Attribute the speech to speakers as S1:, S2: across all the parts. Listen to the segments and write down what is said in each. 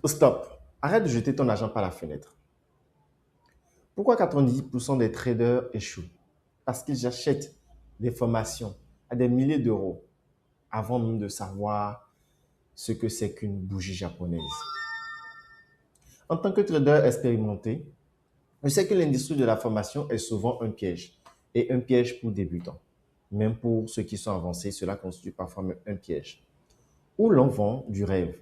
S1: Stop. Arrête de jeter ton argent par la fenêtre. Pourquoi 90% des traders échouent? Parce qu'ils achètent des formations à des milliers d'euros avant même de savoir ce que c'est qu'une bougie japonaise. En tant que trader expérimenté, je sais que l'industrie de la formation est souvent un piège et un piège pour débutants. Même pour ceux qui sont avancés, cela constitue parfois un piège. Où l'on vend du rêve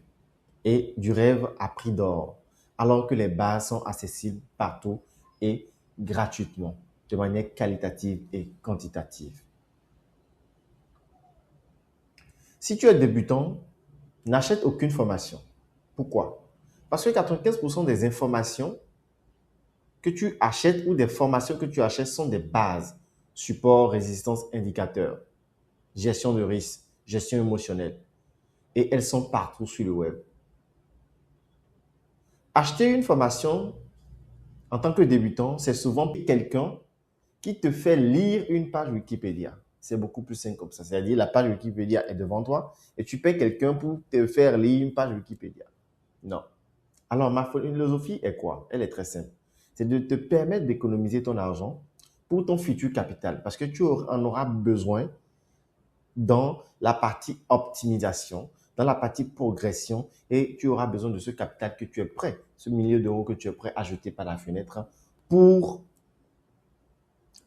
S1: et du rêve à prix d'or, alors que les bases sont accessibles partout et gratuitement, de manière qualitative et quantitative. Si tu es débutant, n'achète aucune formation. Pourquoi? Parce que 95% des informations que tu achètes ou des formations que tu achètes sont des bases. Support, résistance, indicateur, gestion de risque, gestion émotionnelle. Et elles sont partout sur le web. Acheter une formation en tant que débutant, c'est souvent quelqu'un qui te fait lire une page Wikipédia. C'est beaucoup plus simple comme ça. C'est-à-dire, la page Wikipédia est devant toi et tu payes quelqu'un pour te faire lire une page Wikipédia. Non. Alors, ma philosophie est quoi? Elle est très simple. C'est de te permettre d'économiser ton argent pour ton futur capital parce que tu en auras besoin dans la partie optimisation, dans la partie progression et tu auras besoin de ce capital que tu es prêt, ce millier d'euros que tu es prêt à jeter par la fenêtre pour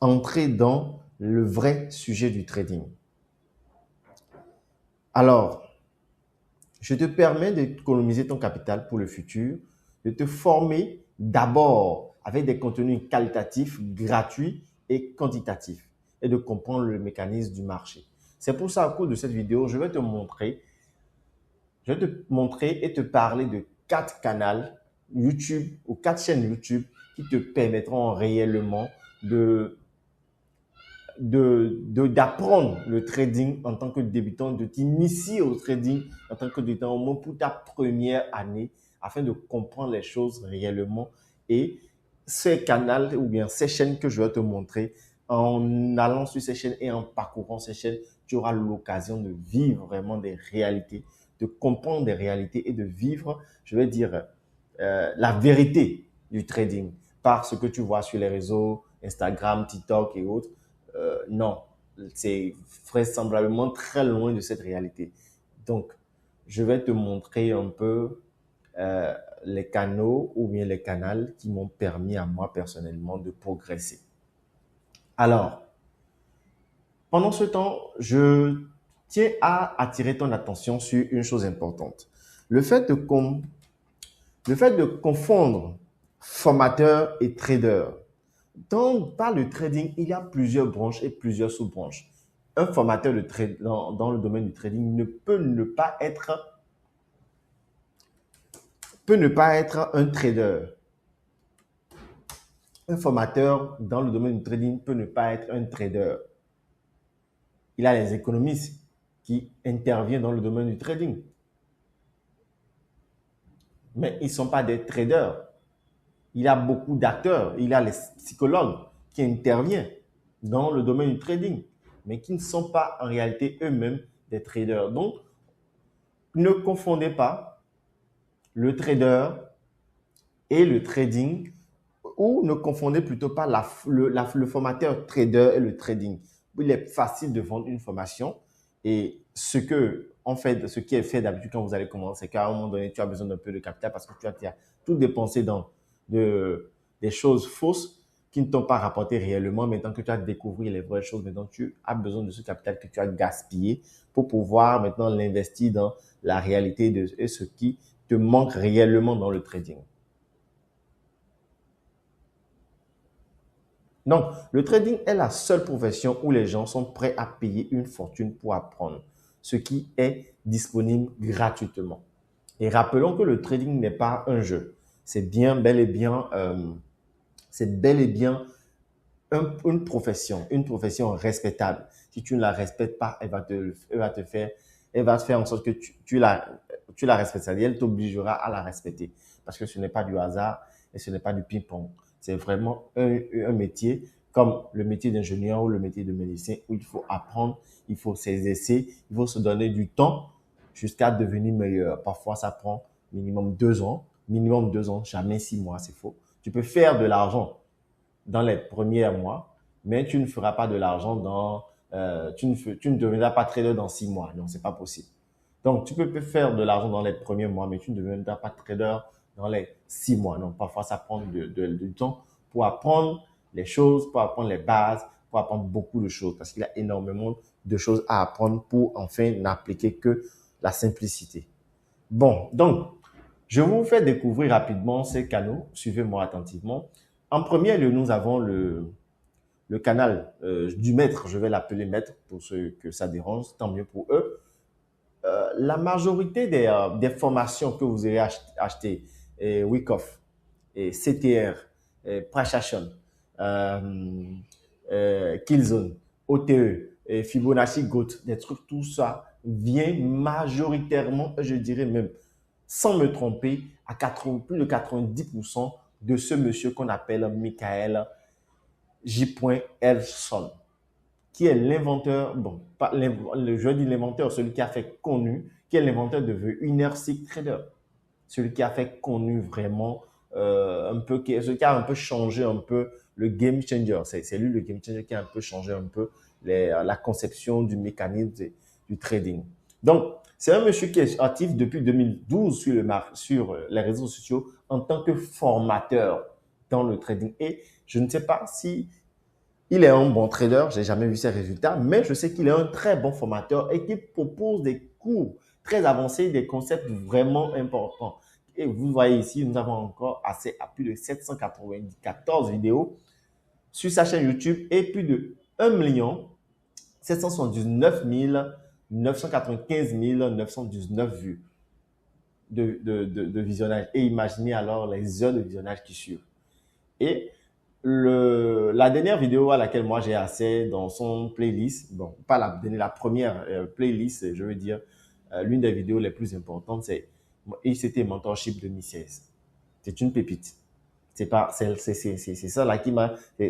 S1: entrer dans le vrai sujet du trading. Alors, je te permets d'économiser ton capital pour le futur, de te former d'abord avec des contenus qualitatifs, gratuits et quantitatifs et de comprendre le mécanisme du marché. C'est pour ça, au cours de cette vidéo, je vais te montrer et te parler de 4 canaux YouTube ou 4 chaînes YouTube qui te permettront réellement d'apprendre le trading en tant que débutant, de t'initier au trading en tant que débutant au moins pour ta première année afin de comprendre les choses réellement. Et ces canaux ou bien ces chaînes que je vais te montrer, en allant sur ces chaînes et en parcourant ces chaînes, tu auras l'occasion de vivre vraiment des réalités, de comprendre des réalités et de vivre, je vais dire, la vérité du trading par ce que tu vois sur les réseaux, Instagram, TikTok et autres. Non, c'est vraisemblablement très loin de cette réalité. Donc, je vais te montrer un peu les canaux ou bien les canaux qui m'ont permis à moi personnellement de progresser. Alors, pendant ce temps, je tiens à attirer ton attention sur une chose importante. Le fait de confondre formateur et trader. Par le trading, il y a plusieurs branches et plusieurs sous-branches. Un formateur dans le domaine du trading peut ne pas être un trader. Un formateur dans le domaine du trading peut ne pas être un trader. Il y a les économistes qui interviennent dans le domaine du trading. Mais ils ne sont pas des traders. Il y a beaucoup d'acteurs. Il y a les psychologues qui interviennent dans le domaine du trading, mais qui ne sont pas en réalité eux-mêmes des traders. Donc, ne confondez pas le trader et le trading, ou ne confondez plutôt pas le formateur trader et le trading. Il est facile de vendre une formation et ce qui est fait d'habitude quand vous allez commencer, c'est qu'à un moment donné, tu as besoin d'un peu de capital parce que tu as tout dépensé dans des choses fausses qui ne t'ont pas rapporté réellement. Maintenant que tu as découvert les vraies choses, maintenant tu as besoin de ce capital que tu as gaspillé pour pouvoir maintenant l'investir dans la réalité et ce qui te manque réellement dans le trading. Donc, le trading est la seule profession où les gens sont prêts à payer une fortune pour apprendre, ce qui est disponible gratuitement. Et rappelons que le trading n'est pas un jeu. C'est bel et bien une profession respectable. Si tu ne la respectes pas, elle va faire en sorte que tu la respectes. C'est-à-dire, elle t'obligera à la respecter parce que ce n'est pas du hasard et ce n'est pas du ping-pong. C'est vraiment un métier comme le métier d'ingénieur ou le métier de médecin où il faut apprendre, il faut s'exercer, il faut se donner du temps jusqu'à devenir meilleur. Parfois, ça prend minimum 2 ans minimum 2 ans, jamais 6 mois, c'est faux. Tu peux faire de l'argent dans les premiers mois, mais tu ne feras pas de l'argent tu ne deviendras pas trader dans 6 mois. Non, c'est pas possible. Donc, tu peux faire de l'argent dans les premiers mois, mais tu ne deviendras pas trader dans les 6 mois. Non, parfois, ça prend du temps pour apprendre les choses, pour apprendre les bases, pour apprendre beaucoup de choses, parce qu'il y a énormément de choses à apprendre pour enfin n'appliquer que la simplicité. Bon, donc, je vous fais découvrir rapidement ces canaux. Suivez-moi attentivement. En premier lieu, nous avons le canal du maître. Je vais l'appeler maître pour ceux que ça dérange, tant mieux pour eux. La majorité des formations que vous allez acheter, Wyckoff, et CTR, Price Action, Killzone, OTE, et Fibonacci GOAT, des trucs, tout ça vient majoritairement, je dirais même, sans me tromper, à plus de 90% de ce monsieur qu'on appelle Michael J. Elson, qui est l'inventeur, bon, pas je dis l'inventeur, celui qui a fait connu, qui est l'inventeur de The Inner Trader, celui qui a fait connu vraiment celui qui a un peu changé un peu le game changer. C'est lui le game changer qui a un peu changé un peu la conception du mécanisme du trading. Donc, c'est un monsieur qui est actif depuis 2012 sur les réseaux sociaux en tant que formateur dans le trading. Et je ne sais pas si il est un bon trader, j'ai jamais vu ses résultats, mais je sais qu'il est un très bon formateur et qu'il propose des cours très avancés, des concepts vraiment importants. Et vous voyez ici, nous avons encore accès à plus de 794 vidéos sur sa chaîne YouTube et plus de 1 779 995 919 vues de visionnage. Et imaginez alors les heures de visionnage qui suivent. Et la dernière vidéo à laquelle moi j'ai accès dans son playlist, bon, pas la première playlist, je veux dire, l'une des vidéos les plus importantes, c'est ICT Mentorship 2016. C'est une pépite. C'est ça là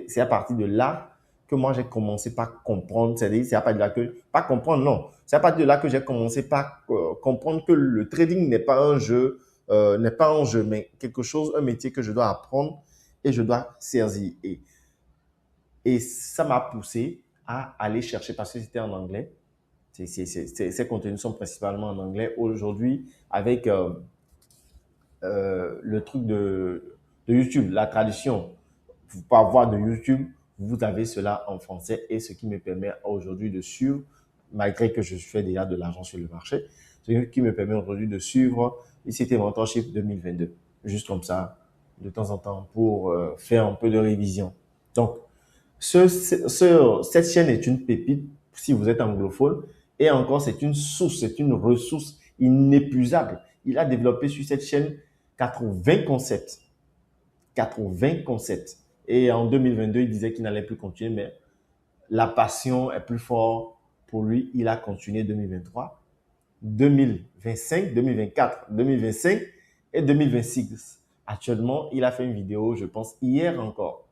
S1: c'est à partir de là que moi j'ai commencé par comprendre, c'est à partir de là pas comprendre, non, c'est à partir de là que j'ai commencé par comprendre que le trading n'est pas un jeu, mais quelque chose, un métier que je dois apprendre et je dois saisir. Et ça m'a poussé à aller chercher, parce que c'était en anglais. Ces contenus sont principalement en anglais. Aujourd'hui, avec le truc de YouTube, la traduction, vous pouvez avoir de YouTube, vous avez cela en français, et ce qui me permet aujourd'hui de suivre, malgré que je fais déjà de l'argent sur le marché, ce qui me permet aujourd'hui de suivre ICT Mentorship 2022. Juste comme ça, de temps en temps, pour faire un peu de révision. Donc, cette chaîne est une pépite si vous êtes anglophone, et encore, c'est une source, c'est une ressource inépuisable. Il a développé sur cette chaîne 80 concepts. 80 concepts. Et en 2022, il disait qu'il n'allait plus continuer, mais la passion est plus forte pour lui. Il a continué 2023, 2025, 2024, 2025 et 2026. Actuellement, il a fait une vidéo, je pense, hier encore.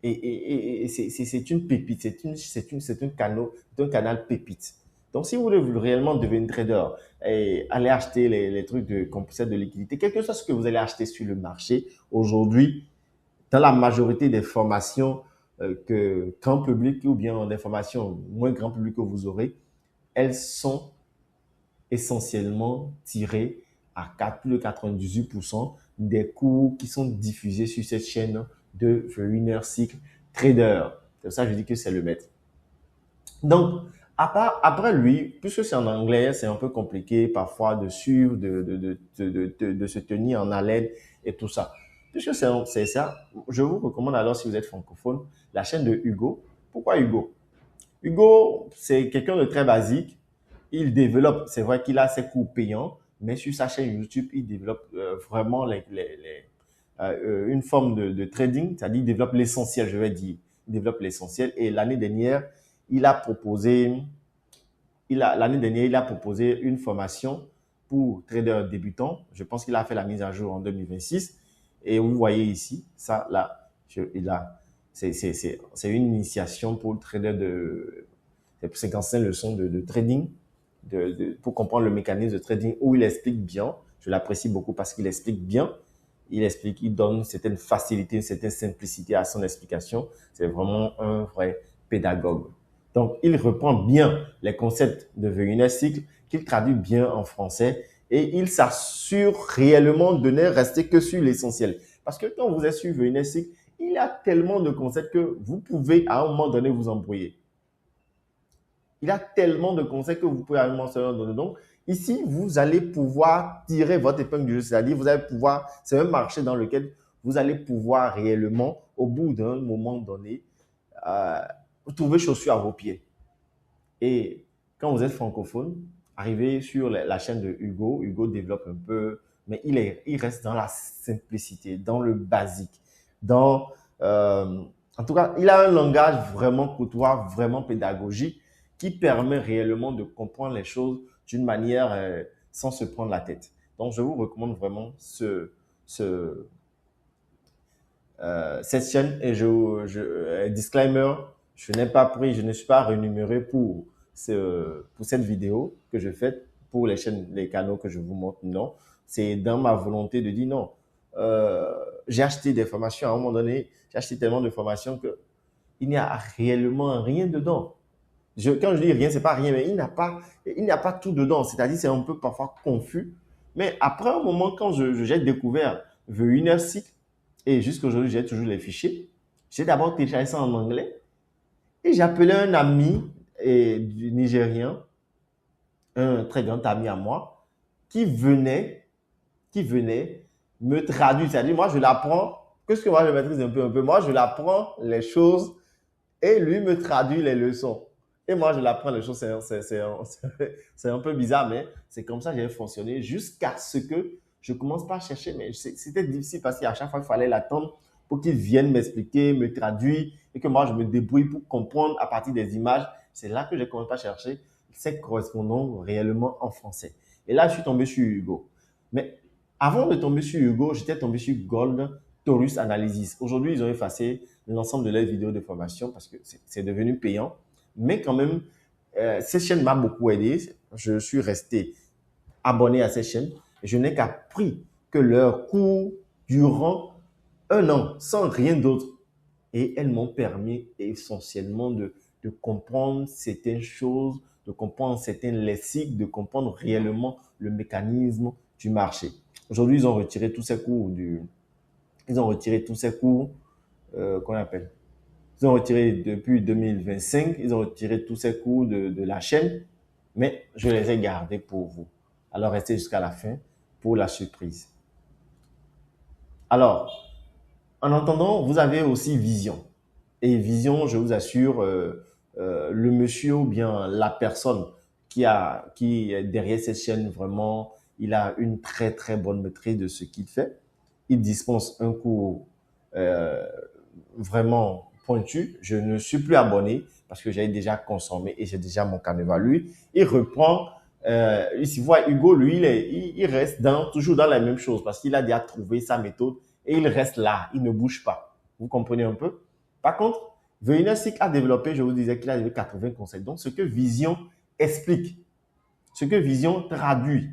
S1: Et c'est une pépite, c'est un canal pépite. Donc, si vous voulez réellement devenir trader et aller acheter les trucs de concept de liquidité, quel que soit ce que vous allez acheter sur le marché aujourd'hui, dans la majorité des formations que grand public ou bien des formations moins grand public que vous aurez, elles sont essentiellement tirées à plus de 98% des cours qui sont diffusés sur cette chaîne de The Winner Cycle Trader. C'est pour ça que je dis que c'est le maître. Donc, après lui, puisque c'est en anglais, c'est un peu compliqué parfois de suivre, de se tenir en haleine et tout ça. Puisque c'est ça, je vous recommande alors, si vous êtes francophone, la chaîne de Hugo. Pourquoi Hugo? Hugo, c'est quelqu'un de très basique. Il développe, c'est vrai qu'il a ses cours payants, mais sur sa chaîne YouTube, il développe vraiment une forme de trading, c'est-à-dire il développe l'essentiel, je vais dire. Il développe l'essentiel. Et l'année dernière, il a proposé une formation pour traders débutants. Je pense qu'il a fait la mise à jour en 2026. Et vous voyez ici, ça là, c'est une initiation pour le trader c'est 55 leçons de trading, pour comprendre le mécanisme de trading, où il explique bien Je l'apprécie beaucoup parce qu'il explique bien. Il explique, il donne une certaine facilité, une certaine simplicité à son explication. C'est vraiment un vrai pédagogue. Donc, il reprend bien les concepts de Wiener Cycle, qu'il traduit bien en français et il s'assure réellement de ne rester que sur l'essentiel. Parce que quand vous êtes sur Wiener Cycle, il y a tellement de concepts que vous pouvez à un moment donné vous embrouiller. Il a tellement de concepts que vous pouvez à un moment donné. Donc, ici, vous allez pouvoir tirer votre épingle du jeu, c'est-à-dire vous allez pouvoir, c'est un marché dans lequel vous allez pouvoir réellement, au bout d'un moment donné, trouver chaussures à vos pieds. Et quand vous êtes francophone, arrivez sur la chaîne de Hugo, Hugo développe un peu, mais il reste dans la simplicité, dans le basique, en tout cas, il a un langage vraiment courtois, vraiment pédagogique, qui permet réellement de comprendre les choses d'une manière sans se prendre la tête. Donc, je vous recommande vraiment cette chaîne. Et disclaimer, je n'ai pas pris, je ne suis pas rémunéré pour cette vidéo que je fais pour les canaux que je vous montre. Non, c'est dans ma volonté de dire non. J'ai acheté des formations à un moment donné, j'ai acheté tellement de formations que il n'y a réellement rien dedans. Quand je dis rien, c'est pas rien, mais il n'y a pas tout dedans. C'est-à-dire, c'est un peu parfois confus. Mais après un moment, quand j'ai découvert The Inner Cycle, et jusqu'à aujourd'hui, j'ai toujours les fichiers, j'ai d'abord téléchargé ça en anglais et j'ai appelé un ami du Nigérien, un très grand ami à moi, qui venait me traduire. C'est-à-dire, moi, je l'apprends, qu'est-ce que moi, je maîtrise un peu. Moi, je l'apprends les choses et lui me traduit les leçons. Et moi, je l'apprends les choses. C'est un peu bizarre, mais c'est comme ça que j'ai fonctionné jusqu'à ce que je commence par chercher. Mais c'était difficile parce qu'à chaque fois, il fallait l'attendre pour qu'il vienne m'expliquer, me traduire et que moi, je me débrouille pour comprendre à partir des images. C'est là que j'ai commencé à chercher ces correspondants réellement en français. Et là, je suis tombé sur Hugo. Mais avant de tomber sur Hugo, j'étais tombé sur Gold Taurus Analysis. Aujourd'hui, ils ont effacé l'ensemble de leurs vidéos de formation parce que c'est devenu payant. Mais quand même, cette chaîne m'a beaucoup aidé. Je suis resté abonné à cette chaîne. Je n'ai qu'appris que leurs cours durant 1 an, sans rien d'autre. Et elles m'ont permis essentiellement de comprendre certaines choses, de comprendre certains lexiques, de comprendre réellement le mécanisme du marché. Aujourd'hui, ils ont retiré tous ces cours qu'on appelle. Ils ont retiré depuis 2025, ils ont retiré tous ces cours de la chaîne, mais je les ai gardés pour vous. Alors, restez jusqu'à la fin pour la surprise. Alors, en attendant, vous avez aussi Vision. Et Vision, je vous assure, le monsieur ou bien la personne qui est derrière cette chaîne, vraiment, il a une très, très bonne maîtrise de ce qu'il fait. Il dispense un cours vraiment pointu. Je ne suis plus abonné parce que j'ai déjà consommé et j'ai déjà mon carnet à lui. Il reprend, ici, voit Hugo, lui, il reste toujours dans la même chose parce qu'il a déjà trouvé sa méthode et il reste là, il ne bouge pas. Vous comprenez un peu? Par contre, The Inner Cycle a développé, je vous disais qu'il a développé 80 concepts. Donc, ce que Vision explique, ce que Vision traduit,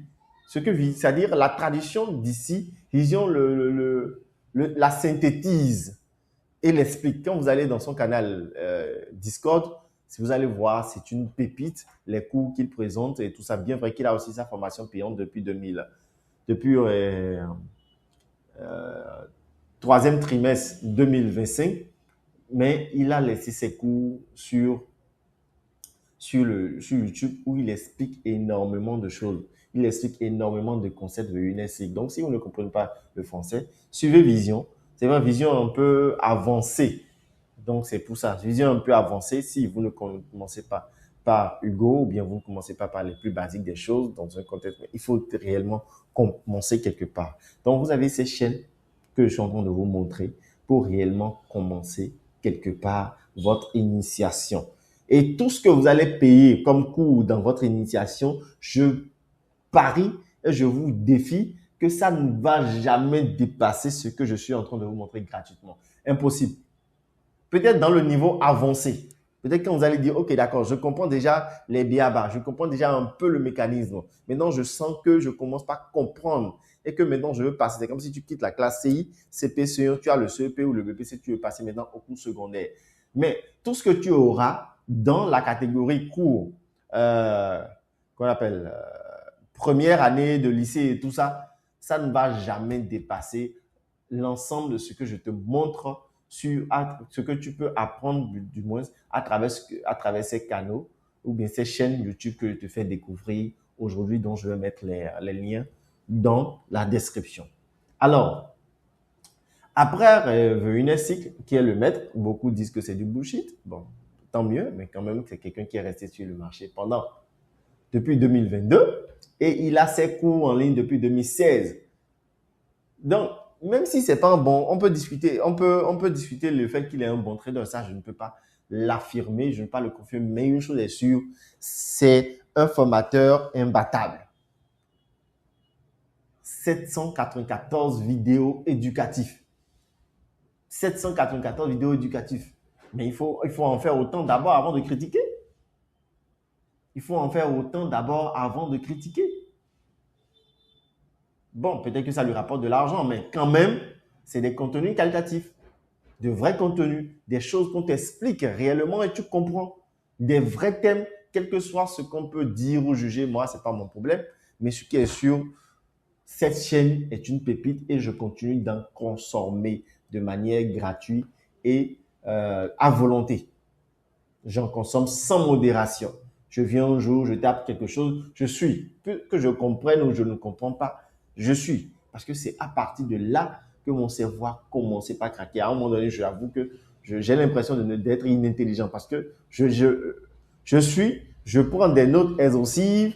S1: c'est-à-dire la traduction d'ici, Vision la synthétise et l'explique. Quand vous allez dans son canal Discord, si vous allez voir, c'est une pépite, les cours qu'il présente et tout ça. Bien vrai qu'il a aussi sa formation payante depuis 2000, depuis troisième trimestre 2025, mais il a laissé ses cours sur YouTube où il explique énormément de choses. Il explique énormément de concepts de Inner Cycle. Donc, si vous ne comprenez pas le français, suivez Vision. C'est une vision un peu avancée. Donc, c'est pour ça. Vision un peu avancée. Si vous ne commencez pas par Hugo ou bien vous ne commencez pas par les plus basiques des choses dans un contexte, il faut réellement commencer quelque part. Donc, vous avez ces chaînes que je suis en train de vous montrer pour réellement commencer quelque part votre initiation. Et tout ce que vous allez payer comme coût dans votre initiation, je parie et je vous défie que ça ne va jamais dépasser ce que je suis en train de vous montrer gratuitement. Impossible. Peut-être dans le niveau avancé, Peut-être quand vous allez dire, OK, d'accord, je comprends déjà les b.a.-ba, je comprends déjà un peu le mécanisme. Maintenant, je sens que je commence pas à comprendre et que maintenant, je veux passer. C'est comme si tu quittes la classe CI, CP, CE1, tu as le CEP ou le BPC, tu veux passer maintenant au cours secondaire. Mais tout ce que tu auras dans la catégorie cours, qu'on appelle première année de lycée et tout ça, ça ne va jamais dépasser l'ensemble de ce que je te montre sur ce que tu peux apprendre du moins à travers ces canaux ou bien ces chaînes YouTube que je te fais découvrir aujourd'hui, dont je vais mettre les liens dans la description. Alors, après une cycle qui est le maître, beaucoup disent que c'est du bullshit. Bon, tant mieux, mais quand même, c'est quelqu'un qui est resté sur le marché depuis 2022 et il a ses cours en ligne depuis 2016. Donc, même si c'est pas un bon, on peut discuter le fait qu'il est un bon trader. Ça, je ne peux pas l'affirmer, je ne peux pas le confirmer. Mais une chose est sûre, c'est un formateur imbattable. 794 vidéos éducatives. 794 vidéos éducatives. Mais il faut en faire autant d'abord avant de critiquer. Il faut en faire autant d'abord avant de critiquer. Bon, peut-être que ça lui rapporte de l'argent, mais quand même, c'est des contenus qualitatifs, de vrais contenus, des choses qu'on t'explique réellement et tu comprends. Des vrais thèmes, quel que soit ce qu'on peut dire ou juger, moi, ce n'est pas mon problème. Mais ce qui est sûr, cette chaîne est une pépite et je continue d'en consommer de manière gratuite et à volonté. J'en consomme sans modération. Je viens un jour, je tape quelque chose, je suis. Que je comprenne ou je ne comprends pas, je suis. Parce que c'est à partir de là que mon cerveau a commencé par craquer. À un moment donné, j'avoue que j'ai l'impression d'être inintelligent parce que je suis, je prends des notes exhaustives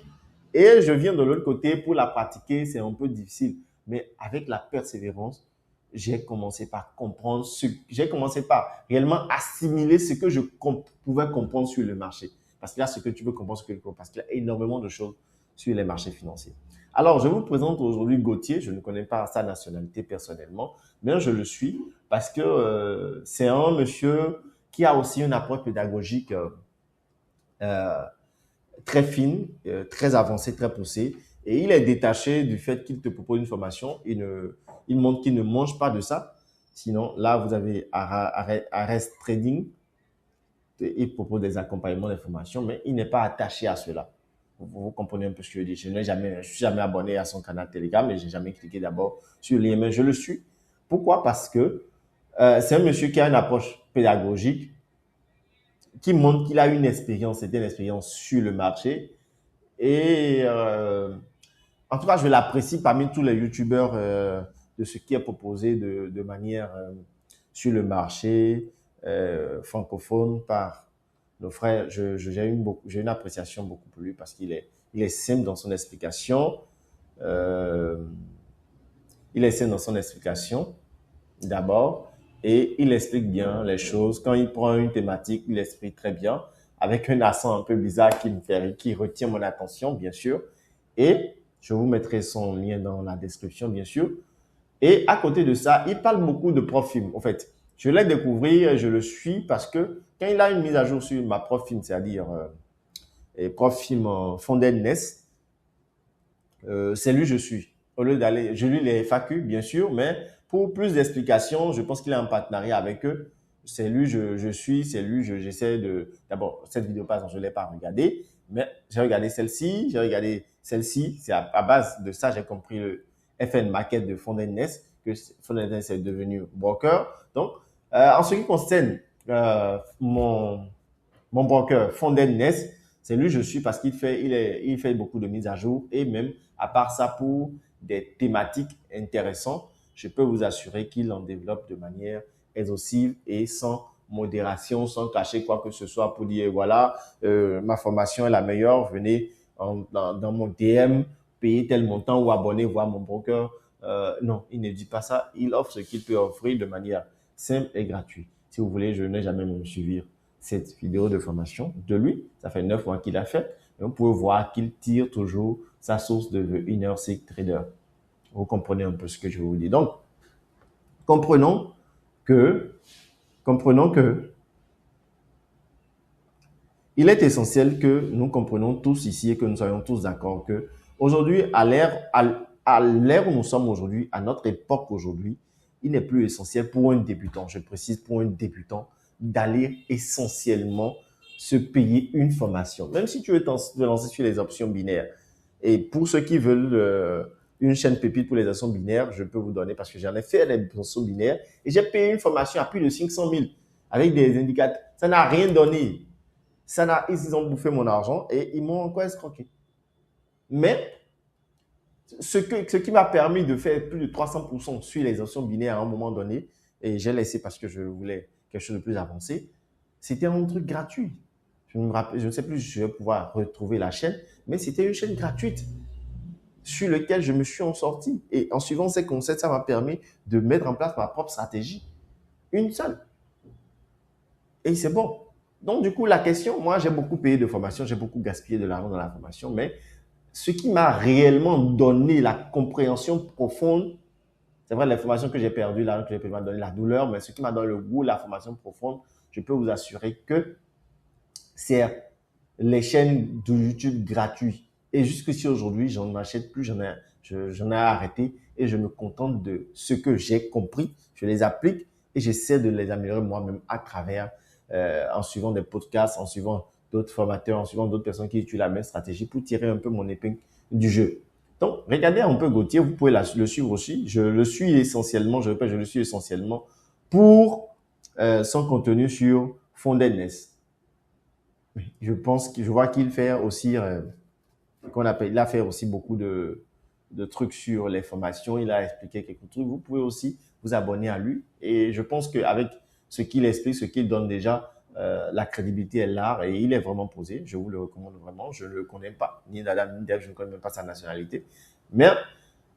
S1: et je viens de l'autre côté pour la pratiquer. C'est un peu difficile. Mais avec la persévérance, j'ai commencé par comprendre j'ai commencé par réellement assimiler ce que je pouvais comprendre sur le marché. Parce qu'il y a ce que tu veux comprendre, ce que tu comprends, parce qu'il y a énormément de choses sur les marchés financiers. Alors, je vous présente aujourd'hui Gauthier. Je ne connais pas sa nationalité personnellement, mais je le suis parce que c'est un monsieur qui a aussi une approche pédagogique très fine, très avancée, très poussée. Et il est détaché du fait qu'il te propose une formation. Il montre qu'il ne mange pas de ça. Sinon, là, vous avez Arrest Trading. Il propose des accompagnements, des formations, mais il n'est pas attaché à cela. Vous comprenez un peu ce que je dis. Je ne suis jamais abonné à son canal Telegram et je n'ai jamais cliqué d'abord sur le lien, mais je le suis. Pourquoi? Parce que c'est un monsieur qui a une approche pédagogique qui montre qu'il a une expérience, c'était une expérience sur le marché. Et en tout cas, je l'apprécie parmi tous les youtubeurs de ce qui est proposé de manière sur le marché francophone par nos frères. J'ai une appréciation beaucoup pour lui parce qu'il est simple dans son explication. Il est simple dans son explication d'abord et il explique bien les choses. Quand il prend une thématique, il explique très bien avec un accent un peu bizarre qui retient mon attention, bien sûr. Et je vous mettrai son lien dans la description, bien sûr. Et à côté de ça, il parle beaucoup de Profim. En fait, je l'ai découvert, je le suis parce que quand il a une mise à jour sur ma Profim, c'est-à-dire Profim Fonded Nest, c'est lui je suis. Au lieu d'aller, je lis les FAQ, bien sûr, mais pour plus d'explications, je pense qu'il a un partenariat avec eux. C'est lui je suis, c'est lui j'essaie de... D'abord, cette vidéo, par exemple, je ne l'ai pas regardée, mais j'ai regardé celle-ci, c'est à base de ça, j'ai compris le FN Market de Fonded Nest, que Fonded Nest est devenu broker. Donc, en ce qui concerne mon broker Fonded Nest, c'est lui je suis parce qu'il fait beaucoup de mises à jour et même à part ça pour des thématiques intéressantes, je peux vous assurer qu'il en développe de manière exhaustive et sans modération, sans cacher quoi que ce soit pour dire voilà, ma formation est la meilleure, venez dans mon DM, payer tel montant ou abonnez-vous à mon broker. Non, il ne dit pas ça. Il offre ce qu'il peut offrir de manière simple et gratuite. Si vous voulez, je n'ai jamais même suivi cette vidéo de formation de lui. Ça fait 9 mois qu'il a fait. Et vous pouvez voir qu'il tire toujours sa source de Inner Circle Trader. Vous comprenez un peu ce que je vous dis. Donc, comprenons que Il est essentiel que nous comprenions tous ici et que nous soyons tous d'accord que aujourd'hui, à l'ère où nous sommes aujourd'hui, à notre époque aujourd'hui, il n'est plus essentiel pour un débutant, je précise pour un débutant, d'aller essentiellement se payer une formation. Même si tu veux te lancer sur les options binaires. Et pour ceux qui veulent une chaîne pépite pour les options binaires, je peux vous donner parce que j'en ai fait des options binaires et j'ai payé une formation à plus de 500 000 avec des indicateurs. Ça n'a rien donné. Ils ont bouffé mon argent et ils m'ont encore escroqué. Mais ce qui m'a permis de faire plus de 300% sur les options binaires à un moment donné, et j'ai laissé parce que je voulais quelque chose de plus avancé, c'était un truc gratuit. Je ne sais plus si je vais pouvoir retrouver la chaîne, mais c'était une chaîne gratuite sur laquelle je me suis en sorti. Et en suivant ces concepts, ça m'a permis de mettre en place ma propre stratégie. Une seule. Et c'est bon. Donc, du coup, la question, moi, j'ai beaucoup payé de formation, j'ai beaucoup gaspillé de l'argent dans la formation, mais ce qui m'a réellement donné la compréhension profonde, c'est vrai, l'information que j'ai perdue, l'argent que j'ai payé m'a donné la douleur, mais ce qui m'a donné le goût, la formation profonde, je peux vous assurer que c'est les chaînes de YouTube gratuites. Et jusqu'ici aujourd'hui, j'en achète plus, j'en ai arrêté et je me contente de ce que j'ai compris, je les applique et j'essaie de les améliorer moi-même à travers, en suivant des podcasts, en suivant d'autres formateurs, en suivant d'autres personnes qui utilisent la même stratégie pour tirer un peu mon épingle du jeu. Donc, regardez un peu Gauthier, vous pouvez le suivre aussi. Je le suis essentiellement, je répète, je le suis essentiellement pour son contenu sur Fondedness. Je vois qu'il fait aussi, il a fait aussi beaucoup de trucs sur les formations. Il a expliqué quelques trucs. Vous pouvez aussi vous abonner à lui. Et je pense qu'avec ce qu'il explique, ce qu'il donne déjà, la crédibilité est là et il est vraiment posé. Je vous le recommande vraiment. Je ne le connais pas, ni Nadal, ni Dev, je ne connais même pas sa nationalité. Mais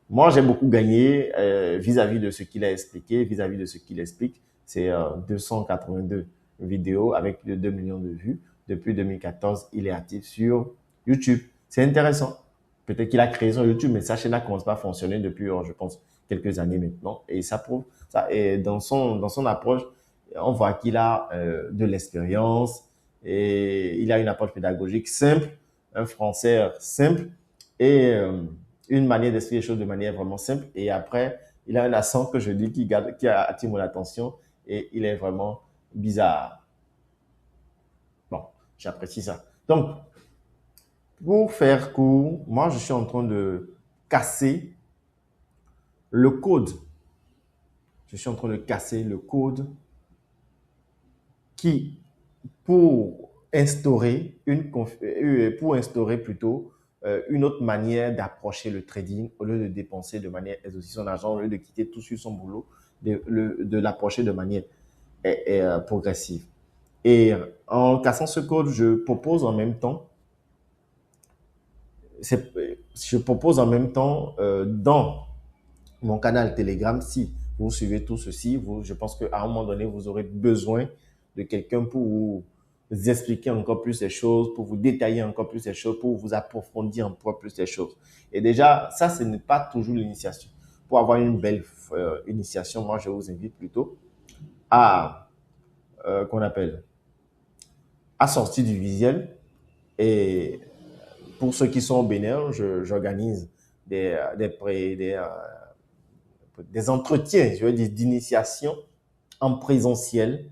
S1: moi, j'ai beaucoup gagné vis-à-vis de ce qu'il a expliqué, vis-à-vis de ce qu'il explique. C'est 282 vidéos avec 2 millions de vues. Depuis 2014, il est actif sur YouTube. C'est intéressant. Peut-être qu'il a créé son YouTube, mais sa chaîne n'a commencé pas à fonctionner depuis, je pense, quelques années maintenant. Et ça prouve ça. Et dans son approche, on voit qu'il a de l'expérience et il a une approche pédagogique simple, un français simple et une manière d'expliquer les choses de manière vraiment simple. Et après, il a un accent que je dis qui attire mon attention et il est vraiment bizarre. Bon, j'apprécie ça. Donc, pour faire court, moi, je suis en train de casser le code. Je suis en train de casser le code qui, pour instaurer pour instaurer plutôt une autre manière d'approcher le trading au lieu de dépenser de manière exhaustive son argent, au lieu de quitter tout sur son boulot, de l'approcher de manière progressive. Et en cassant ce code, je propose en même temps dans mon canal Telegram, si vous suivez tout ceci, je pense qu'à un moment donné, vous aurez besoin de quelqu'un pour vous expliquer encore plus les choses, pour vous détailler encore plus les choses, pour vous approfondir encore plus les choses. Et déjà, ça, ce n'est pas toujours l'initiation. Pour avoir une belle initiation, moi, je vous invite plutôt à, qu'on appelle, à sortir du visuel. Et pour ceux qui sont au Bénin, j'organise des entretiens, je veux dire, d'initiation en présentiel.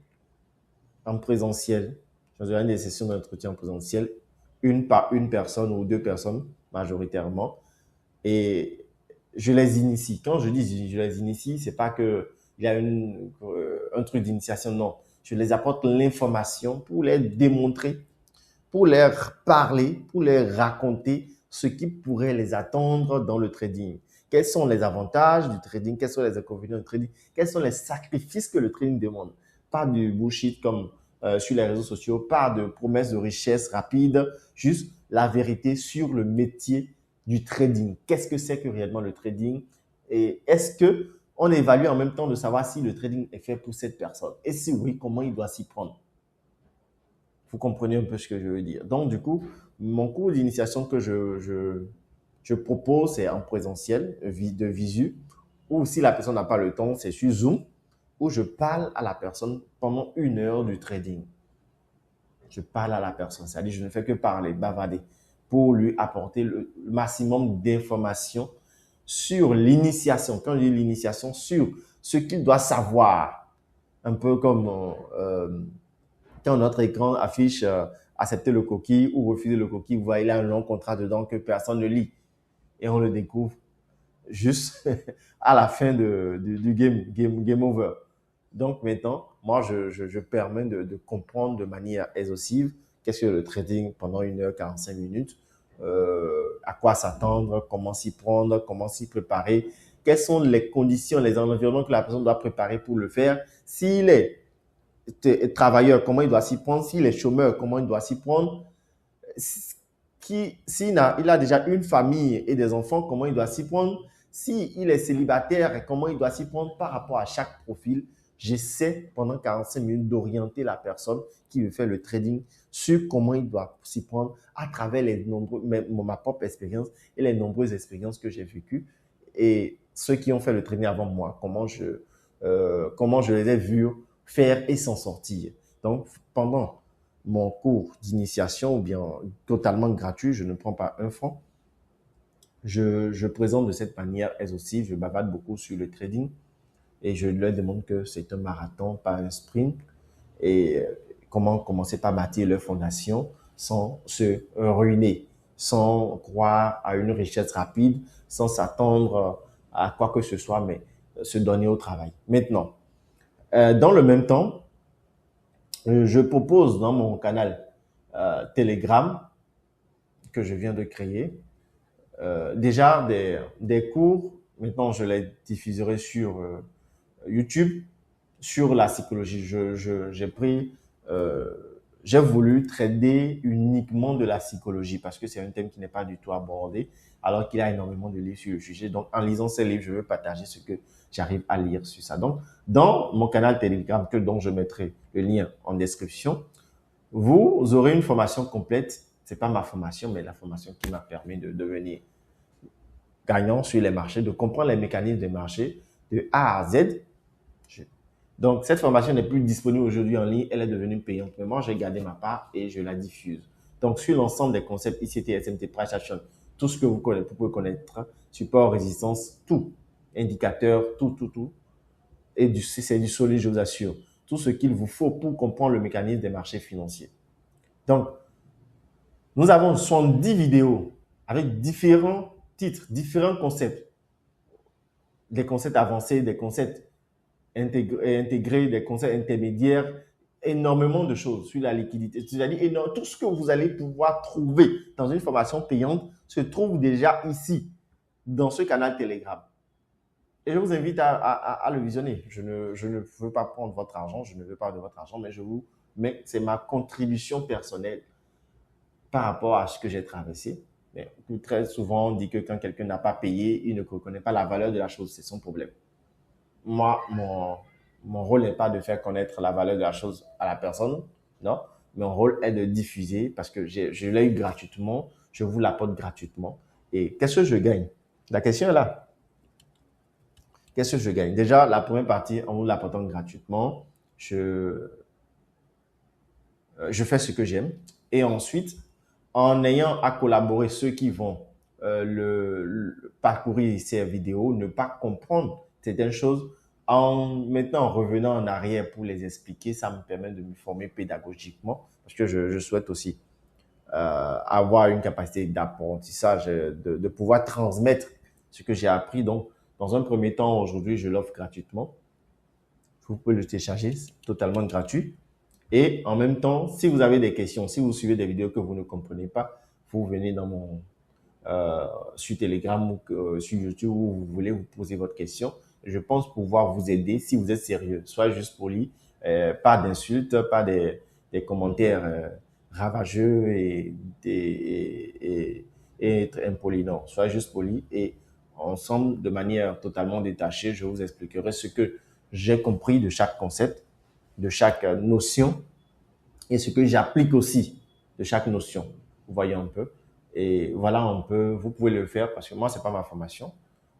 S1: En présentiel. J'organise des sessions d'entretien en présentiel, une par une personne ou deux personnes, majoritairement. Et je les initie. Quand je dis je les initie, c'est pas que il y a un truc d'initiation, non. Je les apporte l'information pour les démontrer, pour leur parler, pour leur raconter ce qui pourrait les attendre dans le trading. Quels sont les avantages du trading? Quels sont les inconvénients du trading? Quels sont les sacrifices que le trading demande? Pas du bullshit comme sur les réseaux sociaux, pas de promesses de richesse rapide, juste la vérité sur le métier du trading. Qu'est-ce que c'est que réellement le trading? Et est-ce que on évalue en même temps de savoir si le trading est fait pour cette personne? Et si oui, comment il doit s'y prendre? Vous comprenez un peu ce que je veux dire. Donc, du coup, mon cours d'initiation que je propose, c'est en présentiel, de visu, ou si la personne n'a pas le temps, c'est sur Zoom, où je parle à la personne pendant 1 heure du trading. je parle à la personne. C'est-à-dire, je ne fais que parler, bavarder, pour lui apporter le maximum d'informations sur l'initiation. Quand je dis l'initiation, sur ce qu'il doit savoir. Un peu comme quand notre écran affiche accepter le coquille ou refuser le coquille, vous voyez là un long contrat dedans que personne ne lit. Et on le découvre juste à la fin du game over. Donc maintenant, moi, je permets de comprendre de manière exhaustive qu'est-ce que le trading pendant 1h45 minutes, à quoi s'attendre, comment s'y prendre, comment s'y préparer, quelles sont les conditions, les environnements que la personne doit préparer pour le faire. S'il est travailleur, comment il doit s'y prendre. S'il est chômeur, comment il doit s'y prendre. S'il a déjà une famille et des enfants, comment il doit s'y prendre. S'il est célibataire, comment il doit s'y prendre par rapport à chaque profil. J'essaie pendant 45 minutes d'orienter la personne qui veut faire le trading sur comment il doit s'y prendre à travers ma propre expérience et les nombreuses expériences que j'ai vécues et ceux qui ont fait le trading avant moi, comment je les ai vus faire et s'en sortir. Donc, pendant mon cours d'initiation, ou bien totalement gratuit, je ne prends pas un franc, je présente de cette manière exhaustive, je bavarde beaucoup sur le trading et je leur demande que c'est un marathon, pas un sprint, et comment commencer par bâtir leur fondation sans se ruiner, sans croire à une richesse rapide, sans s'attendre à quoi que ce soit, mais se donner au travail. Maintenant, dans le même temps, je propose dans mon canal Telegram que je viens de créer déjà des cours. Maintenant, je les diffuserai sur YouTube sur la psychologie. J'ai voulu traiter uniquement de la psychologie parce que c'est un thème qui n'est pas du tout abordé, alors qu'il y a énormément de livres sur le sujet. Donc, en lisant ces livres, je veux partager ce que j'arrive à lire sur ça. Donc, dans mon canal Telegram, dont je mettrai le lien en description, vous aurez une formation complète. C'est pas ma formation, mais la formation qui m'a permis de devenir gagnant sur les marchés, de comprendre les mécanismes des marchés de A à Z. Donc, cette formation n'est plus disponible aujourd'hui en ligne, elle est devenue payante. Mais moi, j'ai gardé ma part et je la diffuse. Donc, sur l'ensemble des concepts ICT, SMT, Price Action, tout ce que vous pouvez connaître, support, résistance, tout, indicateur, tout. Et c'est du solide, je vous assure. Tout ce qu'il vous faut pour comprendre le mécanisme des marchés financiers. Donc, nous avons 70 vidéos avec différents titres, différents concepts. Des concepts avancés, des concepts intégrés, des concepts intermédiaires, énormément de choses sur la liquidité. C'est-à-dire, tout ce que vous allez pouvoir trouver dans une formation payante se trouve déjà ici, dans ce canal Telegram. Et je vous invite à le visionner. Je ne veux pas prendre votre argent, je ne veux pas de votre argent, mais c'est ma contribution personnelle par rapport à ce que j'ai traversé. Mais très souvent, on dit que quand quelqu'un n'a pas payé, il ne reconnaît pas la valeur de la chose. C'est son problème. Moi, mon rôle n'est pas de faire connaître la valeur de la chose à la personne, non. Mon rôle est de diffuser parce que je l'ai eu gratuitement, je vous l'apporte gratuitement. Et qu'est-ce que je gagne? La question est là. Qu'est-ce que je gagne? Déjà, la première partie, en vous l'apportant gratuitement, je fais ce que j'aime. Et ensuite, en ayant à collaborer ceux qui vont parcourir ces vidéos, ne pas comprendre certaines choses, maintenant en revenant en arrière pour les expliquer, ça me permet de me former pédagogiquement parce que je souhaite aussi avoir une capacité d'apprentissage, de pouvoir transmettre ce que j'ai appris. Donc, dans un premier temps, aujourd'hui, je l'offre gratuitement. Vous pouvez le télécharger, c'est totalement gratuit. Et en même temps, si vous avez des questions, si vous suivez des vidéos que vous ne comprenez pas, vous venez dans sur Telegram ou sur YouTube où vous voulez vous poser votre question. Je pense pouvoir vous aider si vous êtes sérieux. Soit juste poli, pas d'insultes, pas des commentaires ravageux et être impoli. Non, soit juste poli et ensemble, de manière totalement détachée, je vous expliquerai ce que j'ai compris de chaque concept, de chaque notion et ce que j'applique aussi de chaque notion. Vous voyez un peu. Et voilà un peu, vous pouvez le faire parce que moi, c'est pas ma formation,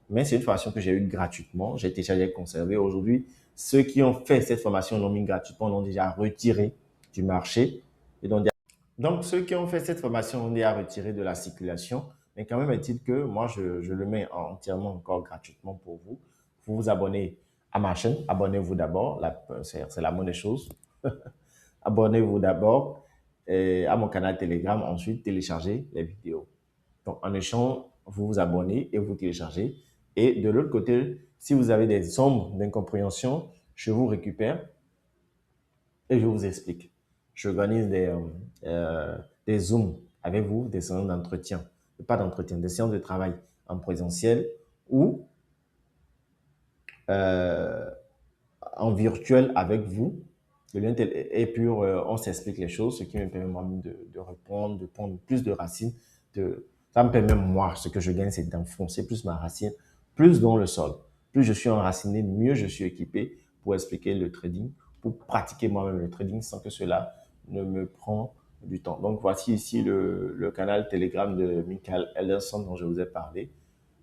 S1: mais c'est une formation que j'ai eue gratuitement. J'ai téléchargé et conservé. Aujourd'hui, ceux qui ont fait cette formation l'ont mis gratuitement, l'ont déjà retiré du marché. Et donc, ceux qui ont fait cette formation, on est à retirer de la circulation. Mais quand même est-il que moi, je le mets entièrement encore gratuitement pour vous. Vous vous abonnez à ma chaîne. Abonnez-vous d'abord. C'est la bonne des choses. Abonnez-vous d'abord à mon canal Telegram. Ensuite, téléchargez les vidéos. Donc, en échange, vous vous abonnez et vous téléchargez. Et de l'autre côté, si vous avez des ombres d'incompréhension, je vous récupère et je vous explique. J'organise des Zooms avec vous, des séances d'entretien, pas d'entretien, des séances de travail en présentiel ou euh, en virtuel avec vous. Le lien est pur, on s'explique les choses, ce qui me permet moi de répondre, de prendre plus de racines. Ça me permet, moi, ce que je gagne, c'est d'enfoncer plus ma racine, plus dans le sol. Plus je suis enraciné, mieux je suis équipé pour expliquer le trading, pour pratiquer moi-même le trading sans que cela ne me prend du temps. Donc, voici ici le canal Telegram de Michael Ellerson dont je vous ai parlé.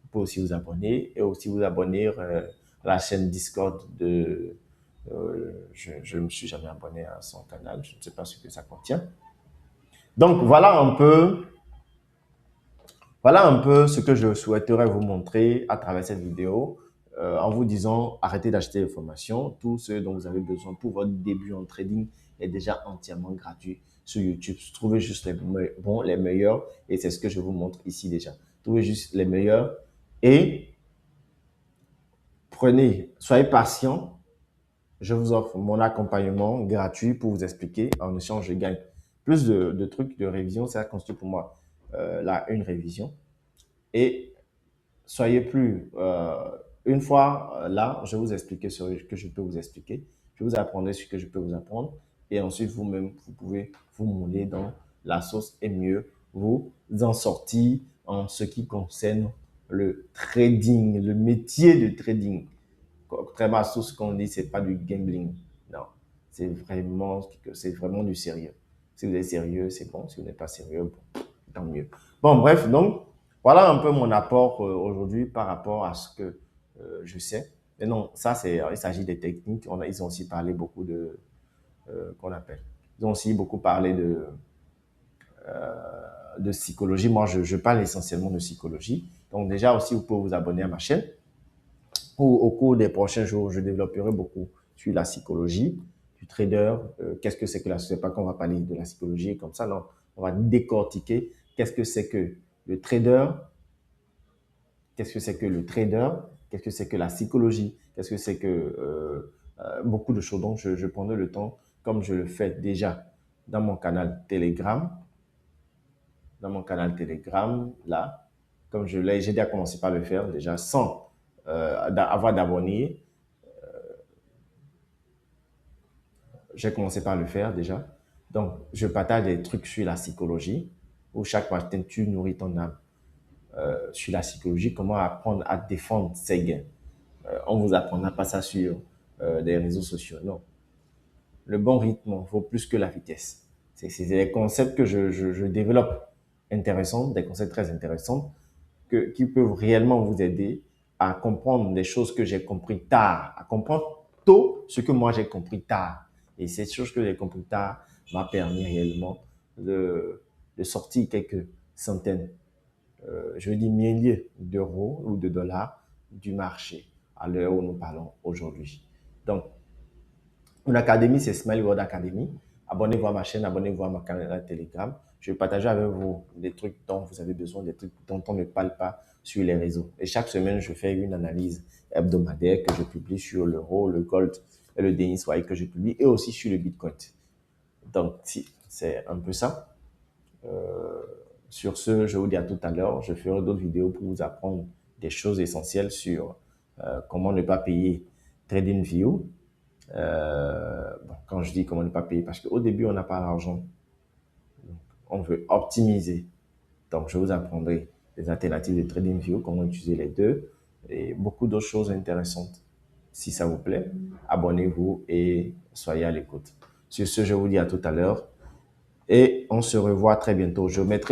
S1: Vous pouvez aussi vous abonner et aussi vous abonner à la chaîne Discord de je ne me suis jamais abonné à son canal, je ne sais pas ce que ça contient. Donc voilà un peu ce que je souhaiterais vous montrer à travers cette vidéo en vous disant arrêtez d'acheter les formations. Tout ce dont vous avez besoin pour votre début en trading est déjà entièrement gratuit sur YouTube. Trouvez juste les meilleurs et c'est ce que je vous montre ici déjà. Trouvez juste les meilleurs et soyez patient. Je vous offre mon accompagnement gratuit pour vous expliquer. En échange, je gagne plus de trucs de révision. Ça constitue pour moi une révision. Et soyez plus, une fois là, je vais vous expliquer ce que je peux vous expliquer. Je vous apprendrai ce que je peux vous apprendre. Et ensuite, vous-même, vous pouvez vous mouler dans la sauce et mieux vous en sortir en ce qui concerne le trading, le métier de trading. Contrairement à tout ce qu'on dit, c'est pas du gambling. Non, c'est vraiment du sérieux. Si vous êtes sérieux, c'est bon. Si vous n'êtes pas sérieux, bon, tant mieux. Bon, bref, donc, voilà un peu mon apport aujourd'hui par rapport à ce que je sais. Mais non, il s'agit des techniques. Ils ont aussi parlé beaucoup qu'on appelle. Ils ont aussi beaucoup parlé de psychologie. Moi, je parle essentiellement de psychologie. Donc, déjà aussi, vous pouvez vous abonner à ma chaîne. Au cours des prochains jours, je développerai beaucoup sur la psychologie du trader. Qu'est-ce que c'est que la... C'est pas qu'on va parler de la psychologie comme ça, non. On va décortiquer qu'est-ce que c'est que le trader, qu'est-ce que c'est que le trader, qu'est-ce que c'est que la psychologie, qu'est-ce que c'est que beaucoup de choses. Donc, je prendrai le temps, comme je le fais déjà dans mon canal Telegram, là, comme j'ai déjà commencé par le faire, déjà sans avoir d'abonnés. J'ai commencé par le faire déjà. Donc, je partage des trucs sur la psychologie, où chaque matin, tu nourris ton âme sur la psychologie, comment apprendre à défendre ses gains. On vous apprendra pas ça sur des réseaux sociaux, non. Le bon rythme vaut plus que la vitesse. C'est des concepts que je développe intéressants, des concepts très intéressants qui peuvent réellement vous aider à comprendre des choses que j'ai compris tard, à comprendre tôt ce que moi j'ai compris tard. Et cette chose que j'ai compris tard m'a permis réellement de sortir quelques centaines, je dis milliers d'euros ou de dollars du marché à l'heure où nous parlons aujourd'hui. Donc, mon académie, c'est Smile World Academy. Abonnez-vous à ma chaîne, abonnez-vous à ma canal Telegram. Je vais partager avec vous des trucs dont vous avez besoin, des trucs dont on ne parle pas sur les réseaux. Et chaque semaine, je fais une analyse hebdomadaire que je publie sur l'euro, le gold et le DXY que je publie et aussi sur le Bitcoin. Donc, si, c'est un peu ça. Sur ce, je vous dis à tout à l'heure. Je ferai d'autres vidéos pour vous apprendre des choses essentielles sur comment ne pas payer TradingView. Bon, quand je dis comment ne pas payer, parce qu'au début, on n'a pas l'argent. On veut optimiser. Donc, je vous apprendrai des alternatives de TradingView, comment utiliser les deux et beaucoup d'autres choses intéressantes. Si ça vous plaît, abonnez-vous et soyez à l'écoute. Sur ce, je vous dis à tout à l'heure et on se revoit très bientôt. Je mettrai